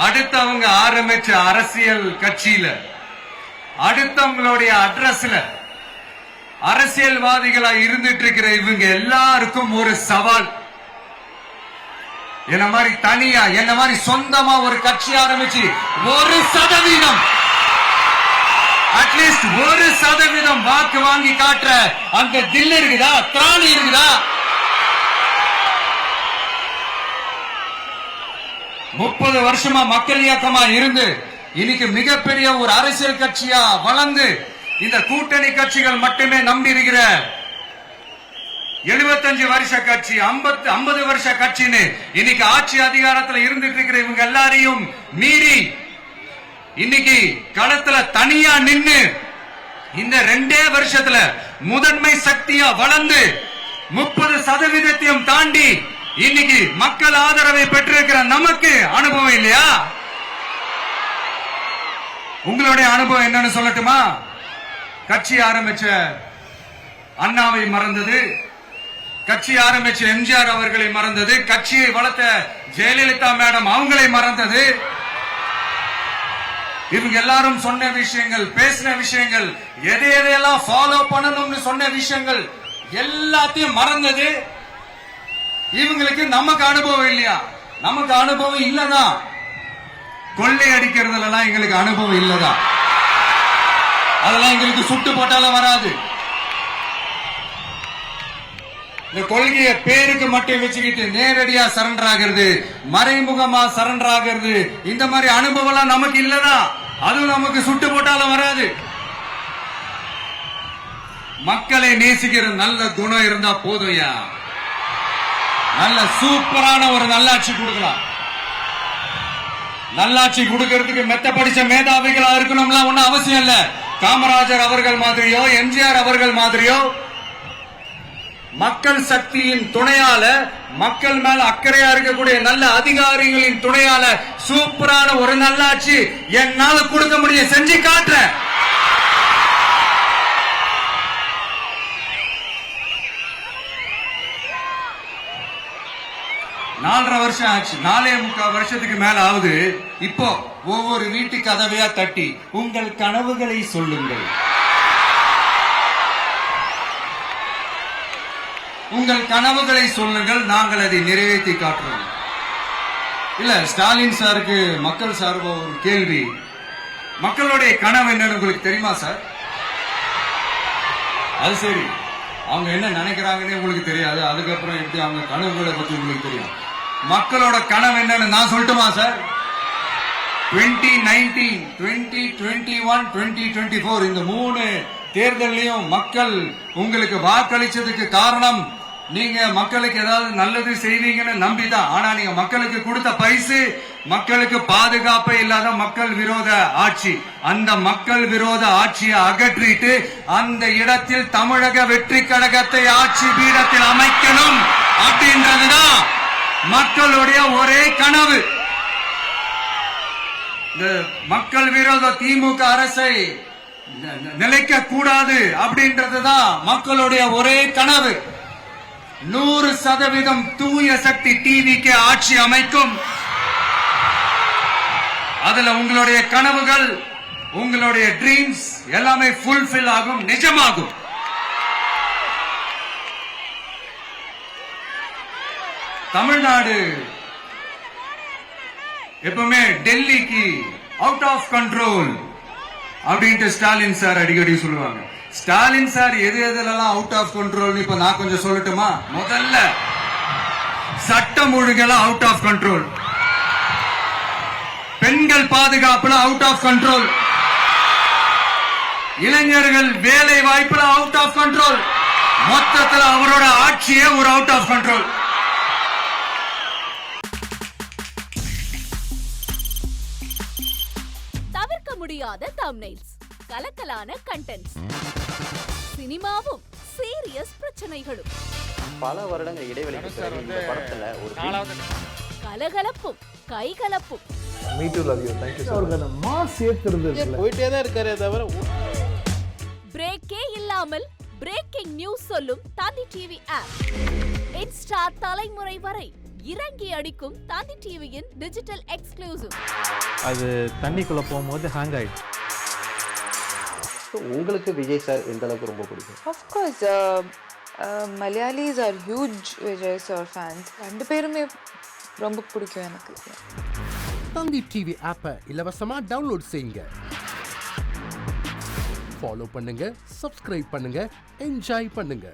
அடுத்தவங்க ஆரம்பிச்ச அரசியல் கட்சியில அடுத்தவங்களுடைய அட்ரஸ்ல அரசியல்வாதிகளா இருந்துட்டு இருக்கிற இவங்க எல்லாருக்கும் ஒரு சவால். என்ன மாதிரி தனியா என்ன மாதிரி சொந்தமா ஒரு கட்சி ஆரம்பிச்சு 1% அட்லீஸ்ட் 1% வாக்கு வாங்கி காட்டுற அந்த தில் இருக்குதா, திராணி இருக்குதா? 30 வருஷமா மக்கள் இயக்கமா இருந்து இன்னைக்கு மிகப்பெரிய ஒரு அரசியல் கட்சியா வளர்ந்து இந்த கூட்டணி கட்சிகள் மட்டுமே நம்பி இருக்கிற 75 வருஷ கட்சி 50 வருஷ கட்சின்னு இன்னைக்கு ஆட்சி அதிகாரத்தில் இருந்துட்டு இருக்கிற இவங்க எல்லாரையும் மீறி இன்னைக்கு களத்துல தனியா நின்னு இந்த 2 வருஷத்துல முதன்மை சக்தியா வளர்ந்து 30% தாண்டி இன்னைக்கு மக்கள் ஆதரவை பெற்றிருக்கிற நமக்கு அனுபவம் இல்லையா? உங்களுடைய அனுபவம் என்னன்னு சொல்லட்டுமா? கட்சி ஆரம்பிச்ச அண்ணாவை மறந்தது, கட்சி ஆரம்பிச்ச எம்ஜிஆர் அவர்களை மறந்தது, கட்சியை வளர்த்த ஜெயலலிதா மேடம் அவங்களை மறந்தது. இவங்க எல்லாரும் சொன்ன விஷயங்கள், பேசின விஷயங்கள், எதையெல்லாம் ஃபாலோ பண்ணணும்னு சொன்ன விஷயங்கள் எல்லாத்தையும் மறந்தது. இவங்களுக்கு நமக்கு அனுபவம் இல்லையா? நமக்கு அனுபவம் இல்லதான். கொள்ளை அடிக்கிறதுல எங்களுக்கு அனுபவம் இல்லதான். அதெல்லாம் எங்களுக்கு சுட்டு போட்டாலும் வராது. இந்த கொள்கையை பேருக்கு மட்டும் வச்சுக்கிட்டு நேரடியா சரண்டர் ஆகிறது, மறைமுகமா சரண்டர் ஆகிறது, இந்த மாதிரி அனுபவம் நமக்கு இல்லதான். அதுவும் நமக்கு சுட்டு போட்டாலும் வராது. மக்களை நேசிக்கிற நல்ல குணம் இருந்தா போதும்யா. நல்ல சூப்பரான ஒரு நல்லாட்சி கொடுக்கலாம். நல்லாட்சி கொடுக்கிறதுக்கு மெத்த படிச்ச மேதாவிகளா இருக்கணும்லாம் ஒன்னும் அவசியம் இல்ல. காமராஜர் அவர்கள் மாதிரியோ எம்ஜிஆர் அவர்கள் மாதிரியோ மக்கள் சக்தியின் துணையால, மக்கள் மேல அக்கறையா இருக்கக்கூடிய நல்ல அதிகாரிகளின் துணையால சூப்பரான ஒரு நல்லாட்சி என்னால கொடுக்க முடியும், செஞ்சு காட்டுறேன். நாலரை வருஷம் ஆச்சு, 4.25 வருஷத்துக்கு மேல ஆகுது. இப்போ ஒவ்வொரு வீட்டு கதவையா தட்டி உங்கள் கனவுகளை சொல்லுங்கள், உங்கள் கனவுகளை சொல்லுங்கள், நாங்கள் அதை நிறைவேற்றி காட்டுறோம். இல்ல, ஸ்டாலின் சாருக்கு மக்கள் சார்பா ஒரு கேள்வி. மக்களுடைய கனவு என்னன்னு உங்களுக்கு தெரியுமா சார்? அது சரி, அவங்க என்ன நினைக்கிறாங்கன்னு உங்களுக்கு தெரியாது. அதுக்கப்புறம் எப்படி அவங்க கனவுகளை பத்தி உங்களுக்கு தெரியும்? மக்களோட கனவு என்னன்னு நான் சொல்லட்டுமா சார்? 2019, 2021, 2024 இந்த 3 தேர்தலையும் மக்கள் உங்களுக்கு வாக்களிச்சதுக்கு காரணம் நீங்க மக்களுக்கு ஏதாவது நல்லது செய்வீங்கன்னு நம்பிதான். ஆனா நீங்க மக்களுக்கு கொடுத்த பரிசு மக்களுக்கு பாதுகாப்பே இல்லாத மக்கள் விரோத ஆட்சி. அந்த மக்கள் விரோத ஆட்சியை அகற்றிட்டு அந்த இடத்தில் தமிழக வெற்றி கழகத்தை ஆட்சி பீடத்தில் அமைக்கணும் அப்படின்றதுதான் மக்களுடைய ஒரே கனவு. இந்த மக்கள் விரோத திமுக அரசை நிலைக்க கூடாது அப்படின்றதுதான் மக்களுடைய ஒரே கனவு. 100% தூய சக்தி டிவிக்கு ஆட்சி அமைக்கும். அதுல உங்களுடைய கனவுகள், உங்களுடைய ட்ரீம்ஸ் எல்லாமே ஃபுல்ஃபில் ஆகும், நிஜமாகும். தமிழ்நாடு எப்பவுமே டெல்லிக்கு அவுட் ஆஃப் கண்ட்ரோல் அப்படின்ட்டு ஸ்டாலின் சார் அடிக்கடி சொல்லுவாங்க. ஸ்டாலின் சார் எதெல்லாம் அவுட் ஆஃப் கண்ட்ரோல் இப்ப நான் கொஞ்சம் சொல்லட்டுமா? முதல்ல சட்டம் ஒழுங்கெல்லாம் அவுட் ஆஃப் கண்ட்ரோல், பெண்கள் பாதுகாப்புல அவுட் ஆஃப் கண்ட்ரோல், இளைஞர்கள் வேலை வாய்ப்புல அவுட் ஆஃப் கண்ட்ரோல், மொத்தத்தில் அவரோட ஆட்சியே ஒரு அவுட் ஆஃப் கண்ட்ரோல். தவிர்க்க முடியாத தம்ப்நெயில்ஸ், கலக்கலான கண்டென்ட்ஸ், சினிமாவும் சீரியஸ் பிரச்சனைகளும், பல வருடங்கள் இடைவெளிக்கு பிறகு இந்த படத்துல ஒரு கலகலப்பும் கைகலப்பும். Me too, love you. Thank you so much. Mass ஏத்துறது போயிட்டே தான் இருக்காரே தவிர பிரேக்கே இல்லாமல் பிரேக்கிங் நியூஸ் சொல்லும் தந்தி டிவி ஆப். இன்ஸ்டா தலைமுறை வரை இறங்கி அடிக்கும் தந்தி டிவியின் டிஜிட்டல் எக்ஸ்க்ளூசிவ். அது தண்ணிக்குள்ள போகும்போது ஹேங் ஆயிடுச்சு. உங்களுக்கு விஜய் சார் எந்த அளவுக்கு ரொம்ப பிடிக்கும்? Of course, Malayalis are huge Vijay sir fans. ரெண்டு பேருமே ரொம்ப பிடிக்கும் எனக்கு. தந்தி டிவி ஆப்பை இலவசமா டவுன்லோட் செய்யுங்க. ஃபாலோ பண்ணுங்க, சப்ஸ்கிரைப் பண்ணுங்க, என்ஜாய் பண்ணுங்க.